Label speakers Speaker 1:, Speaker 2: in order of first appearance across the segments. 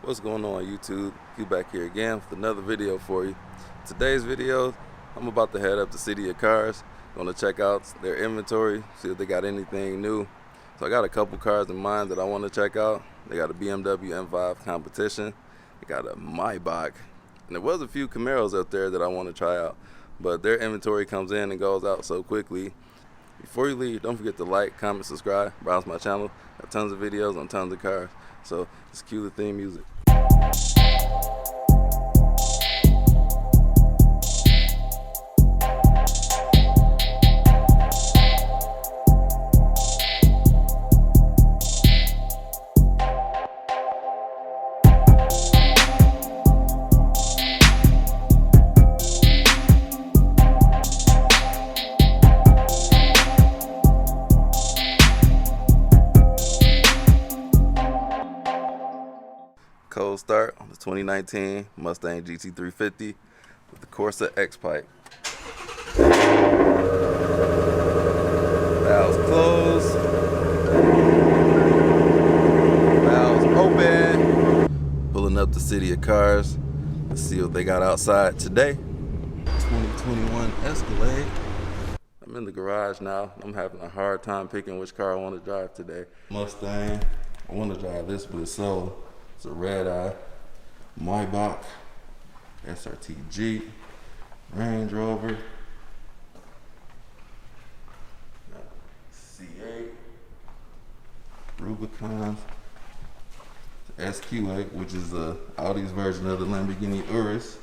Speaker 1: What's going on YouTube? You back here again with another video for you. Today's video, I'm about to head up to City of Cars. Gonna check out their inventory, see if they got anything new. So I got a couple cars in mind that I want to check out. They got a BMW M5 competition. They got a Maybach, and there was a few Camaros out there that I want to try out. But their inventory comes in and goes out so quickly. Before you leave, don't forget to like, comment, subscribe, browse my channel. Got tons of videos on tons of cars. So let's cue the theme music. Cold start on the 2019 Mustang GT350 with the Corsa X-Pipe. Valves closed. Valves open. Pulling up the City of Cars. Let's see what they got outside today. 2021 Escalade. I'm in the garage now. I'm having a hard time picking which car I want to drive today. Mustang. I want to drive this, but it's sold. It's a red eye, Maybach, SRT Jeep, Range Rover, C8, Rubicon, SQ8, which is Audi's version of the Lamborghini Urus.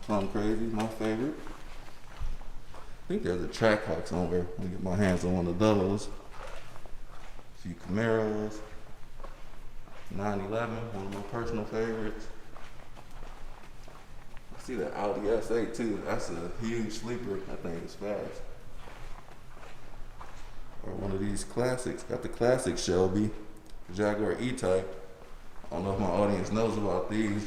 Speaker 1: Plum Crazy, my favorite. I think there's a Trackhawk somewhere. Let me get my hands on one of those. A few Camaros. 911, one of my personal favorites. I see that Audi S8 too. That's a huge sleeper. That thing is fast. Or one of these classics. Got the classic Shelby, Jaguar E-Type. I don't know if my audience knows about these,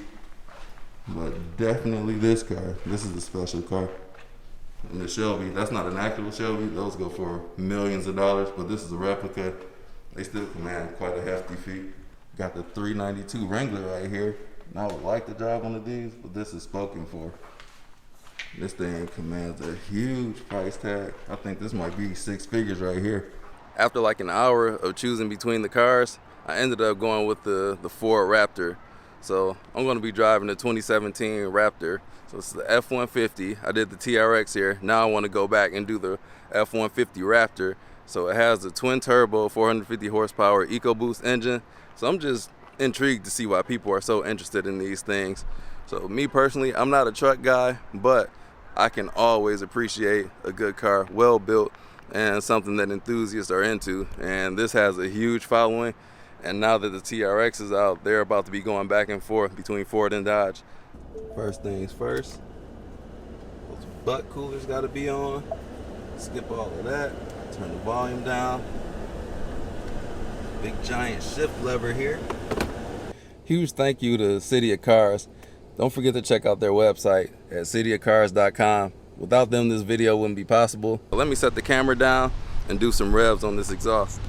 Speaker 1: but definitely this car. This is a special car. And the Shelby, that's not an actual Shelby. Those go for millions of dollars, but this is a replica. They still command quite a hefty fee. Got the 392 Wrangler right here. And I would like to drive one of these, but this is spoken for. This thing commands a huge price tag. I think this might be 6 figures right here. After like an hour of choosing between the cars, I ended up going with the Ford Raptor. So I'm going to be driving the 2017 Raptor. So it's the F150. I did the TRX here. Now I want to go back and do the F150 Raptor. So it has the twin turbo 450 horsepower EcoBoost engine. So I'm just intrigued to see why people are so interested in these things. So me personally, I'm not a truck guy, but I can always appreciate a good car, well built, and something that enthusiasts are into. And this has a huge following. And now that the TRX is out, they're about to be going back and forth between Ford and Dodge. First things first, those butt coolers got to be on. Skip all of that. Turn the volume down. Big giant shift lever here. Huge thank you to City of Cars. Don't forget to check out their website at cityofcars.com. Without them, this video wouldn't be possible. Let me set the camera down and do some revs on this exhaust.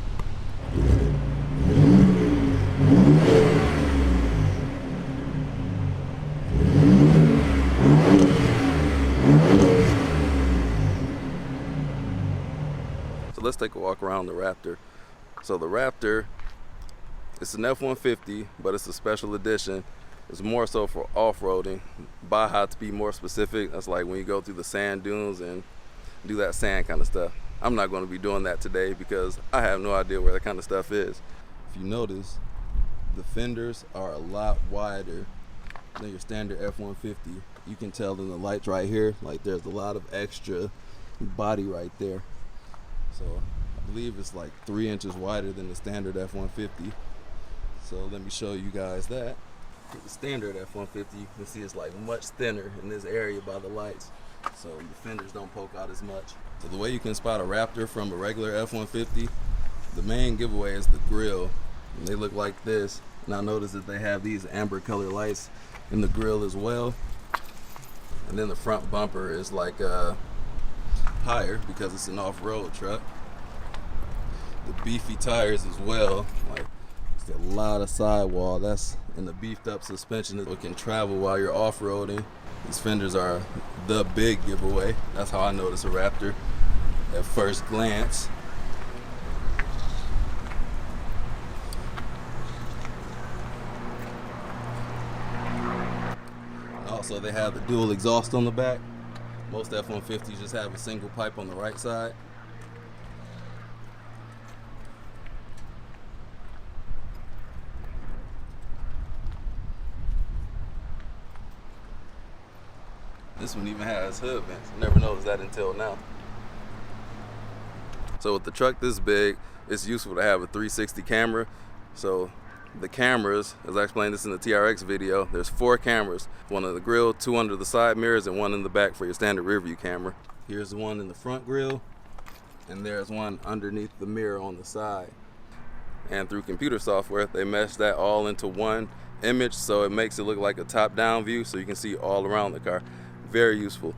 Speaker 1: So let's take a walk around the Raptor. So the Raptor, it's an F-150, but it's a special edition. It's more so for off-roading. Baja, to be more specific, that's like when you go through the sand dunes and do that sand kind of stuff. I'm not going to be doing that today because I have no idea where that kind of stuff is. If you notice, the fenders are a lot wider than your standard F-150. You can tell in the lights right here, like there's a lot of extra body right there. So I believe it's like 3 inches wider than the standard F-150. So let me show you guys that. The standard F-150, you can see it's like much thinner in this area by the lights. So the fenders don't poke out as much. So the way you can spot a Raptor from a regular F-150, the main giveaway is the grille. And they look like this. Now notice that they have these amber color lights in the grille as well. And then the front bumper is like higher because it's an off-road truck. The beefy tires as well, like It's a lot of sidewall. That's in the beefed up suspension. It can travel while you're off-roading. These fenders are the big giveaway. That's how I notice a Raptor at first glance. Also, they have the dual exhaust on the back. Most F-150s just have a single pipe on the right side. This one even has hood vents. I never noticed that until now. So with the truck this big, it's useful to have a 360 camera. So the cameras, as I explained this in the TRX video, there's 4 cameras. One on the grill, 2 under the side mirrors, and 1 in the back for your standard rear view camera. Here's the one in the front grill, and there's one underneath the mirror on the side. And through computer software, they mesh that all into one image, so it makes it look like a top-down view, so you can see all around the car. Very useful.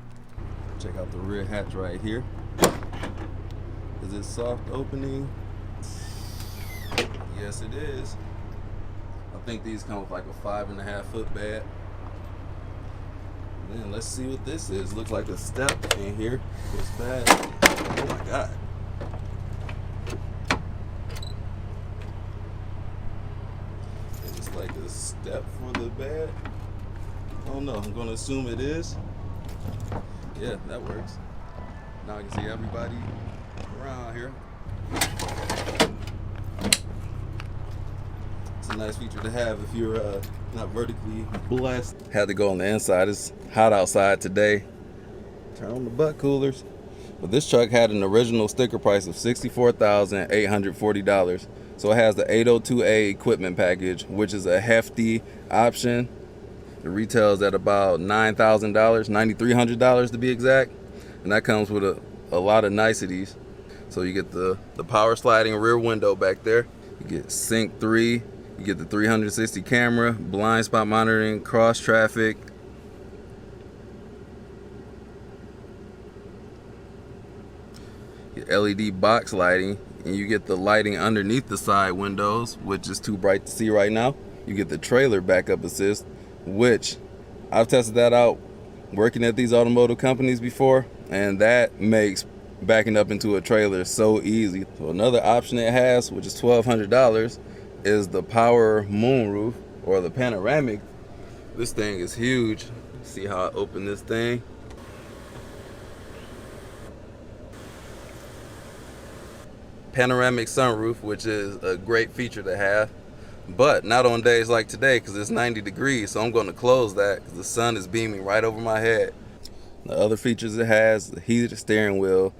Speaker 1: Check out the rear hatch right here. Is it soft opening? Yes, it is. I think these come with like a 5.5 foot bed. And then let's see what this is. Looks like a step in here. This bad. Oh my God. It's like a step for the bed. Oh no, I'm gonna assume it is. Yeah, that works. Now I can see everybody around here. It's a nice feature to have if you're not vertically blessed. Had to go on the inside. It's hot outside today. Turn on the butt coolers. But this truck had an original sticker price of $64,840. So it has the 802A equipment package, which is a hefty option. It retails at about $9,000, $9,300 to be exact. And that comes with a lot of niceties. So you get the power sliding rear window back there. You get Sync 3. You get the 360 camera, blind spot monitoring, cross traffic. Your LED box lighting. And you get the lighting underneath the side windows, which is too bright to see right now. You get the trailer backup assist, which I've tested that out working at these automotive companies before, and that makes backing up into a trailer so easy. So another option it has, which is $1,200, is the power moonroof or the panoramic. This thing is huge. See how I open this thing? Panoramic sunroof, which is a great feature to have, but not on days like today because it's 90 degrees, so I'm going to close that because the sun is beaming right over my head. The other features it has: the heated steering wheel,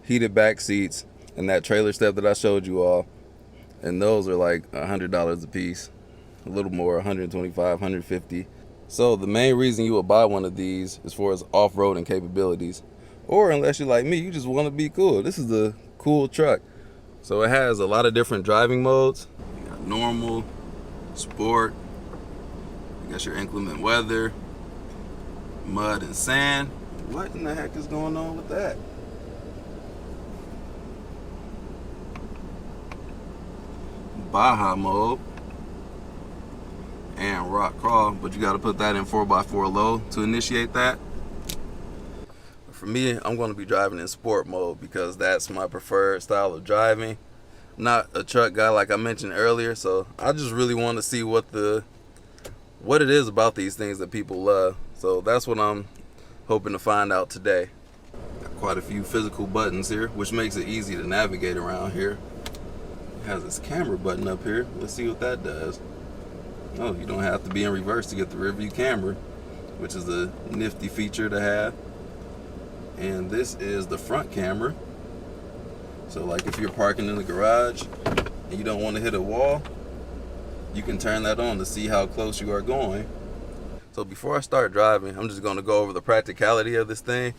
Speaker 1: heated back seats, and that trailer step that I showed you all, and those are like $100 a piece, a little more, $125, $150. So the main reason you would buy one of these is for its off-roading capabilities, or unless you're like me, you just want to be cool. This is a cool truck. So it has a lot of different driving modes. You got normal, sport, you got your inclement weather, mud and sand. What in the heck is going on with that? Baja mode and rock crawl, but you got to put that in 4x4 low to initiate that. For me, I'm going to be driving in sport mode because that's my preferred style of driving. I'm not a truck guy like I mentioned earlier, so I just really want to see what it is about these things that people love. So that's what I'm hoping to find out today. Got quite a few physical buttons here, which makes it easy to navigate around here. It has this camera button up here. Let's see what that does. Oh, you don't have to be in reverse to get the rear view camera, which is a nifty feature to have. And this is the front camera. So like if you're parking in the garage and you don't want to hit a wall, you can turn that on to see how close you are going. So before I start driving, I'm just going to go over the practicality of this thing.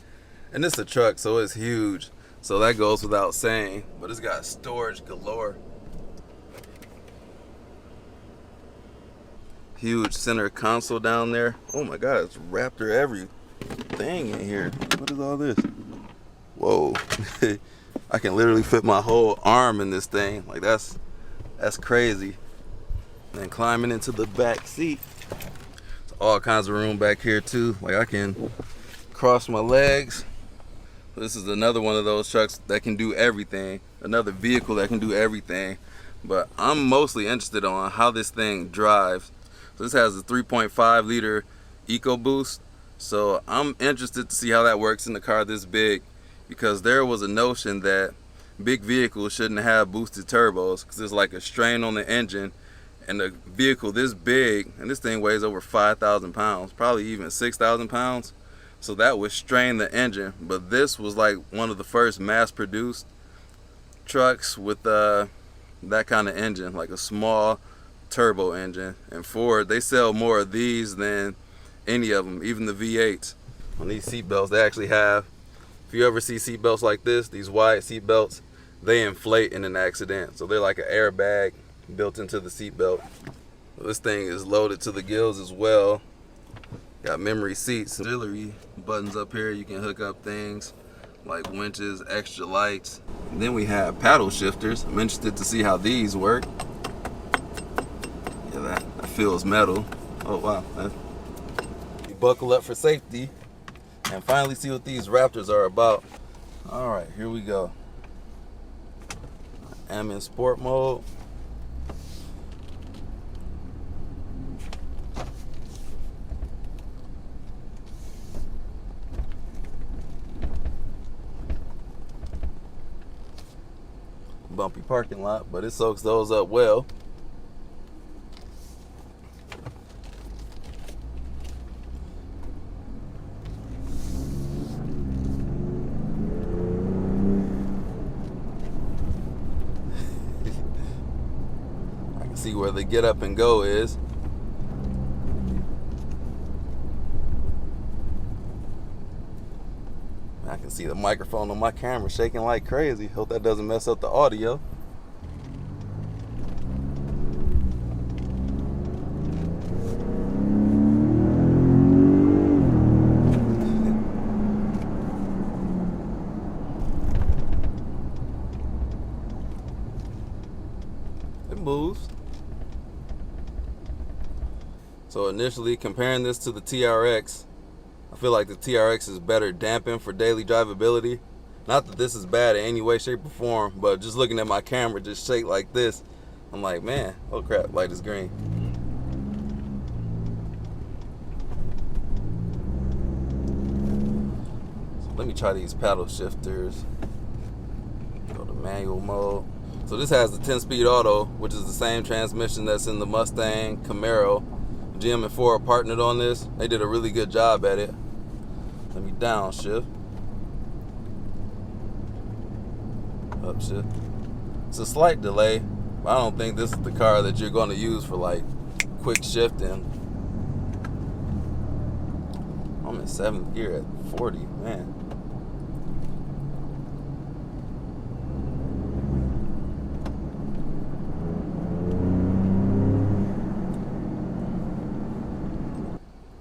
Speaker 1: And it's a truck, so it's huge. So that goes without saying, but it's got storage galore. Huge center console down there. Oh my God, it's Raptor everything in here. What is all this? Whoa. I can literally fit my whole arm in this thing. Like that's crazy. And climbing into the back seat. There's all kinds of room back here too. Like I can cross my legs. This is another one of those trucks that can do everything. Another vehicle that can do everything. But I'm mostly interested on how this thing drives. So this has a 3.5 liter EcoBoost. So I'm interested to see how that works in a car this big, because there was a notion that big vehicles shouldn't have boosted turbos because there's like a strain on the engine, and a vehicle this big, and this thing weighs over 5,000 pounds, probably even 6,000 pounds. So that would strain the engine. But this was like one of the first mass-produced trucks with that kind of engine, like a small turbo engine. And Ford, they sell more of these than any of them, even the V8s. On these seat belts, they actually have, if you ever see seat belts like this, these wide seat belts, they inflate in an accident. So they're like an airbag built into the seat belt. This thing is loaded to the gills as well. Got memory seats, auxiliary buttons up here. You can hook up things like winches, extra lights. And then we have paddle shifters. I'm interested to see how these work. Yeah, that feels metal. Oh wow. You buckle up for safety and finally see what these Raptors are about. All right, here we go. I'm in sport mode. Bumpy parking lot, but it soaks those up well. I can see where the get up and go is. I can see the microphone on my camera shaking like crazy. Hope that doesn't mess up the audio. It moves. So initially, comparing this to the TRX, I feel like the TRX is better dampened for daily drivability. Not that this is bad in any way, shape, or form, but just looking at my camera just shake like this, I'm like, man, oh crap, light is green. So let me try these paddle shifters. Go to manual mode. So this has the 10-speed auto, which is the same transmission that's in the Mustang, Camaro. GM and Ford partnered on this. They did a really good job at it. Let me downshift. Upshift. It's a slight delay, but I don't think this is the car that you're going to use for like quick shifting. I'm in 7th gear at 40, man.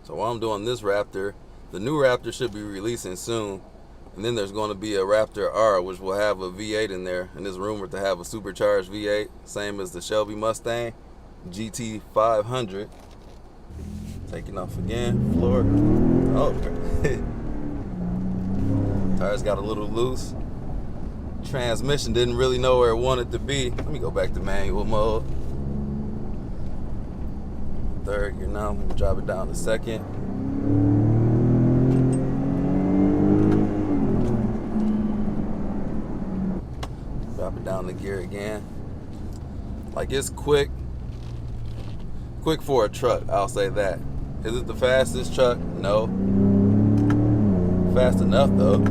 Speaker 1: So while I'm doing this Raptor, the new Raptor should be releasing soon. And then there's going to be a Raptor R, which will have a V8 in there. And is rumored to have a supercharged V8, same as the Shelby Mustang GT500. Taking off again, floor. Oh, tires got a little loose. Transmission didn't really know where it wanted to be. Let me go back to manual mode. 3rd gear now. Let me drop it down to 2nd. Drop it down to gear again. Like, it's quick for a truck, I'll say that. Is it the fastest truck? No. Fast enough though.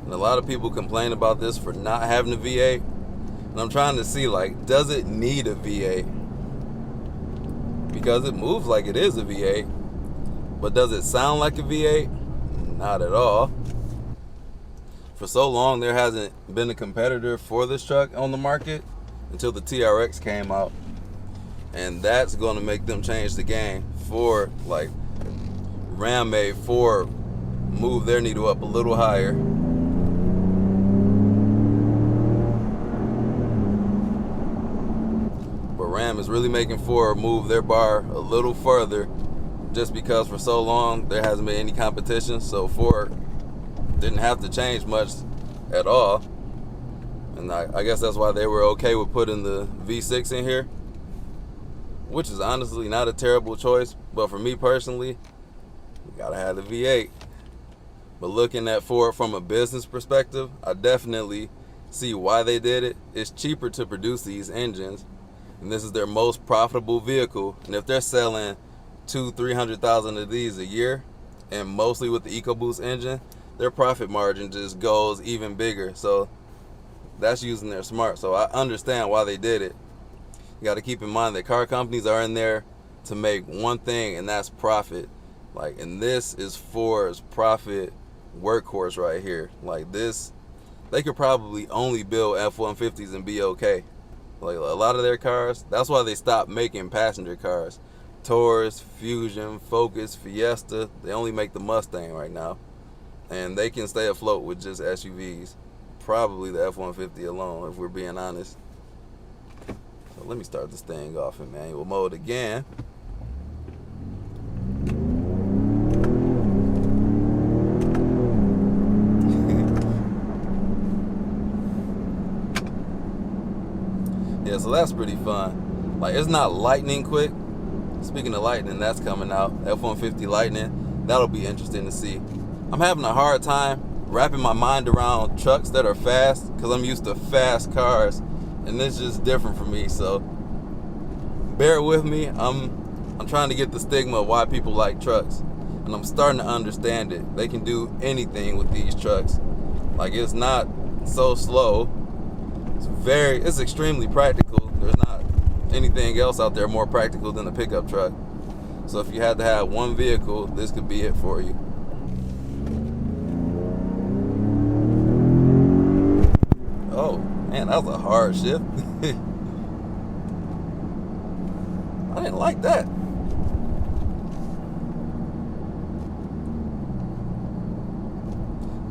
Speaker 1: And a lot of people complain about this for not having a V8. And I'm trying to see, like, does it need a V8? Because it moves like it is a V8. But does it sound like a V8? Not at all. For so long, there hasn't been a competitor for this truck on the market until the TRX came out. And that's going to make them change the game. Ford, like, Ram made Ford move their needle up a little higher.
Speaker 2: Ram is really making Ford move their bar a little further, just because for so long there hasn't been any competition, so Ford didn't have to change much at all. And I guess that's why they were okay with putting the V6 in here, which is honestly not a terrible choice, but for me personally, you gotta have the V8. But looking at Ford from a business perspective, I definitely see why they did it. It's cheaper to produce these engines, and this is their most profitable vehicle. And if they're selling 200,000-300,000 of these a year, and mostly with the EcoBoost engine, their profit margin just goes even bigger. So that's using their smart. So I understand why they did it. You got to keep in mind that car companies are in there to make one thing, and that's profit. Like, and this is Ford's profit workhorse right here. Like this, they could probably only build F-150s and be okay. Like a lot of their cars, that's why they stopped making passenger cars. Taurus, Fusion, Focus, Fiesta, they only make the Mustang right now. And they can stay afloat with just SUVs. Probably the F-150 alone, if we're being honest. So let me start this thing off in manual mode again. Yeah, so that's pretty fun. Like, it's not lightning quick. Speaking of lightning, that's coming out. F-150 Lightning. That'll be interesting to see. I'm having a hard time wrapping my mind around trucks that are fast, because I'm used to fast cars, and this is just different for me. So bear with me. I'm trying to get the stigma of why people like trucks, and I'm starting to understand it. They can do anything with these trucks. Like, it's not so slow. It's extremely practical. There's not anything else out there more practical than a pickup truck. So if you had to have one vehicle, this could be it for you. Oh man, that was a hard shift. I didn't like that.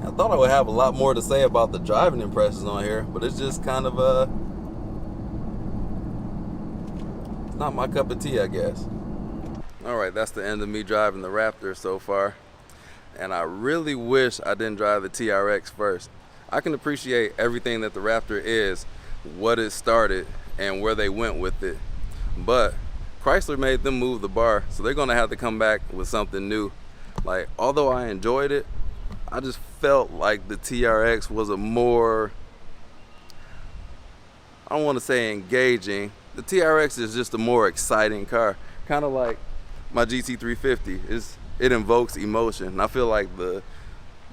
Speaker 2: I thought I would have a lot more to say about the driving impressions on here, but it's just kind of it's not my cup of tea, I guess. All right, that's the end of me driving the Raptor so far, and I really wish I didn't drive the TRX first. I can appreciate everything that the Raptor is, what it started, and where they went with it, but Chrysler made them move the bar, so they're gonna have to come back with something new. Like, although I enjoyed it, I just felt like the TRX was a more, I don't want to say engaging. The TRX is just a more exciting car. Kind of like my GT350. It invokes emotion. And I feel like the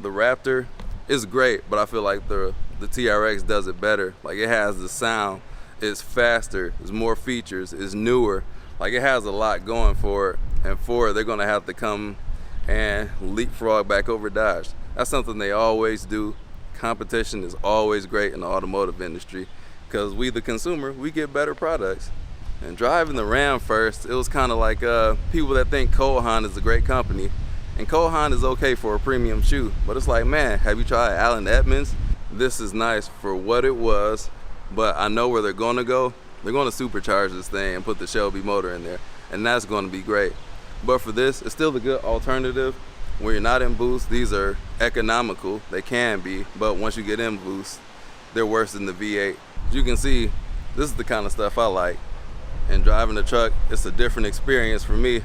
Speaker 2: Raptor is great, but I feel like the TRX does it better. Like, it has the sound, it's faster, it's more features, it's newer. Like, it has a lot going for it. And for it, they're gonna have to come and leapfrog back over Dodge. That's something they always do. Competition is always great in the automotive industry, because we, the consumer, we get better products. And driving the Ram first, it was kind of like people that think Cole Haan is a great company. And Cole Haan is okay for a premium shoe, but it's like, man, have you tried Allen Edmonds? This is nice for what it was, but I know where they're gonna go. They're gonna supercharge this thing and put the Shelby motor in there, and that's gonna be great. But for this, it's still a good alternative. When you're not in boost, these are economical. They can be, but once you get in boost, they're worse than the V8. As you can see, this is the kind of stuff I like. And driving the truck, it's a different experience for me.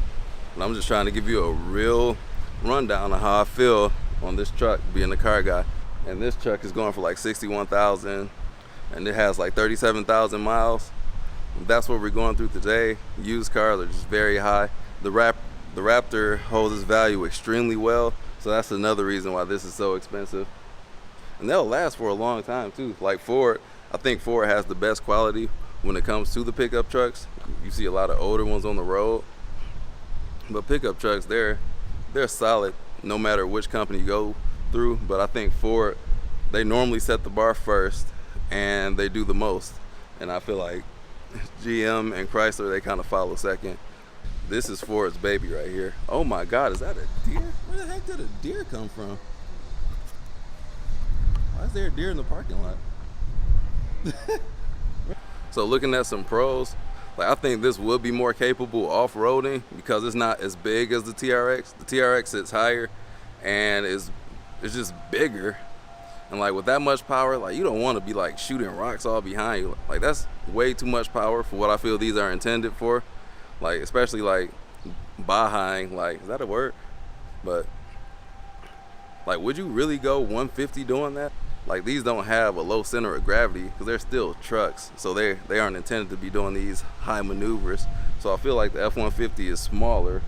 Speaker 2: And I'm just trying to give you a real rundown of how I feel on this truck, being a car guy. And this truck is going for like 61,000, and it has like 37,000 miles. That's what we're going through today. Used cars are just very high. The Raptor holds its value extremely well, so that's another reason why this is so expensive. And they'll last for a long time too. Like Ford, I think Ford has the best quality when it comes to the pickup trucks. You see a lot of older ones on the road, but pickup trucks, they're solid no matter which company you go through. But I think Ford, they normally set the bar first and they do the most. And I feel like GM and Chrysler, they kind of follow second. This is Ford's baby right here. Oh my God, is that a deer? Where the heck did a deer come from? Why is there a deer in the parking lot? So looking at some pros, Like I think this would be more capable off-roading because it's not as big as the TRX. The TRX sits higher and it's just bigger. And like with that much power, like you don't want to be like shooting rocks all behind you. Like that's way too much power for what I feel these are intended for. Like especially like behind, like is that a word? But like would you really go 150 doing that? Like these don't have a low center of gravity because they're still trucks. So they aren't intended to be doing these high maneuvers. So I feel like the F-150 is smaller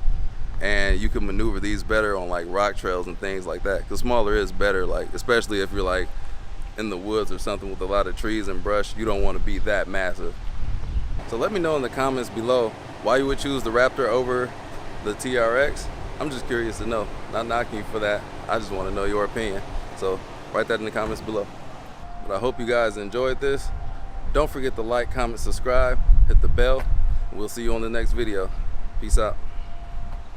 Speaker 2: and you can maneuver these better on like rock trails and things like that, because smaller is better, like especially if you're like in the woods or something with a lot of trees and brush. You don't want to be that massive. So let me know in the comments below why you would choose the Raptor over the TRX. I'm just curious to know, not knocking you for that. I just want to know your opinion, so write that in the comments below. But I hope you guys enjoyed this. Don't forget to like, comment, subscribe, hit the bell. We'll see you on the next video. Peace out.